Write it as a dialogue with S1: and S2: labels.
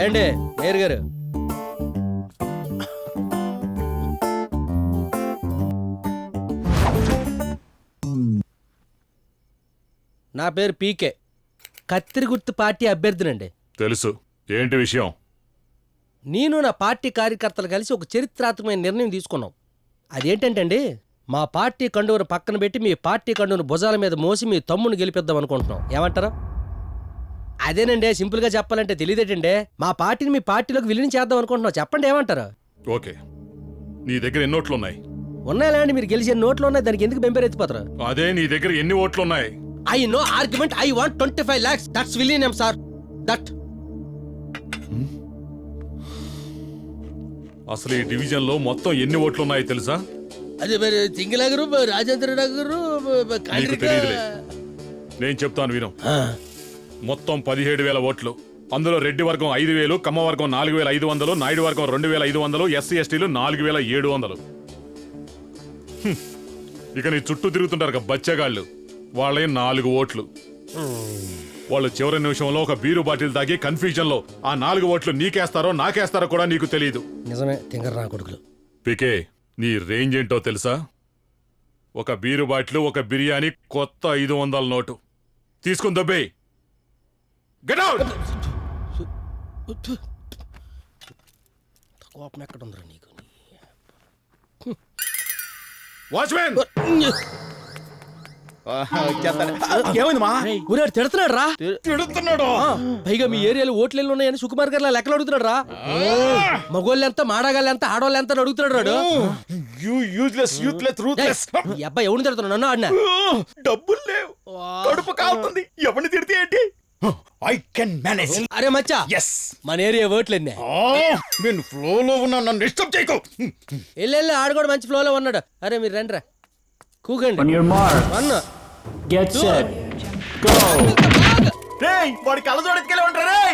S1: ఏండి మేయర్ గారు, నా పేరు పీకే, కత్తిరి గుర్తు పార్టీ అభ్యర్థినండి.
S2: తెలుసు. ఏంటి విషయం?
S1: నేను నా పార్టీ కార్యకర్తలు కలిసి ఒక చరిత్రాత్మకమైన నిర్ణయం తీసుకున్నాం. అదేంటంటే అండి, మా పార్టీ కండువను పక్కన పెట్టి మీ పార్టీ కండువను భుజాల మీద మోసి మీ తమ్ముని గెలిపిద్దాం అనుకుంటున్నాం. ఏమంటారు? అదేనండి, సింపుల్గా చెప్పాలంటే తెలియదేటండి, మా పార్టీని మీ పార్టీలోకి విలీనం చేద్దాం అనుకుంటున్నాం. చెప్పండి, ఏమంటారు?
S2: ఓకే, నీ దగ్గర ఎన్ని ఓట్లున్నాయి?
S1: ఉన్నాయండి, మీరు గెలిచే నోట్లు ఉన్నాయి, దానికి ఎందుకు బెంబేరెత్తిపోతారు?
S2: అదే, నీ దగ్గర ఎన్ని ఓట్లున్నాయి?
S1: I no argument. I want 25 lakhs. That's William, sir. That.
S2: అసలు ఈ డివిజన్ లో మొత్తం ఎన్ని ఓట్లున్నాయి తెలుసా?
S1: అదే మరి సింగనగరు, రాజేంద్ర నగరు,
S2: నీకు తెలియదులే, నేను చెప్తాను విను. మొత్తం 17,000 ఓట్లు. అందులో రెడ్డి వర్గం 5,000, కమ్మ వర్గం 4,500, నాయుడు వర్గం 2,500, ఎస్సీ ఎస్టీలు 4,700. ఇక నీ చుట్టూ తిరుగుతుంటారు బచ్చగాళ్ళు, వాళ్ళే 4 ఓట్లు. వాళ్ళు చివరి నిమిషంలో ఒక బీరు బాటిల్ తాగి కన్ఫ్యూజన్ లో ఆ 4 ఓట్లు నీకేస్తారో నాకేస్తారో కూడా నీకు తెలియదు.
S1: నిజమే, తింగర నా కొడుకులు.
S2: పికే, నీ రేంజ్ ఏంటో తెలుసా? ఒక బీరు బాటిల్, ఒక బిర్యానీ, కొత్త 500 నోటు తీసుకుని దబ్బే. Get out.
S1: కోపం ఎక్కడ ఉందిరా నీకు?
S2: వాచ్మెన్,
S3: ఏమైంది మా
S1: ఊరాడు తిడుతున్నాడు రా.
S3: తిడుతున్నాడు.
S1: పైగా మీ ఏరియాలో ఓట్లు ఎన్ని ఉన్నాయని సుకుమార్ గారు లెక్కలు అడుగుతున్నాడు రా. మగోళ్ళు ఎంత, మాడగాళ్ళు ఎంత, ఆడవాళ్ళు ఎంత అడుగుతున్నాడు రాడు. ఈ అబ్బాయి ఎవరిని తిడుతున్నాడు? నన్ను ఆడినా.
S3: డబ్బులు లేవు, కడుపు కాలుతుంది, ఎవరిని తిడితే ఏంటి? I can manage.
S1: అరే మచ్చా,
S3: ఎస్,
S1: మన ఏరియా ఓట్లు ఎన్ని?
S3: నేను ఫ్లోలో ఉన్నా, నన్ను డిస్టర్బ్ చేయకు.
S1: వెళ్ళి ఆడు కూడా మంచి ఫ్లోలో ఉన్నాడు. అరే మీరు రండి రా, కూకండి.
S4: On your mark.
S1: అన్న
S4: Get set. Go.
S3: వాడి కళ్ళ చూడెత్తుకెళ్ళి ఉంటారే.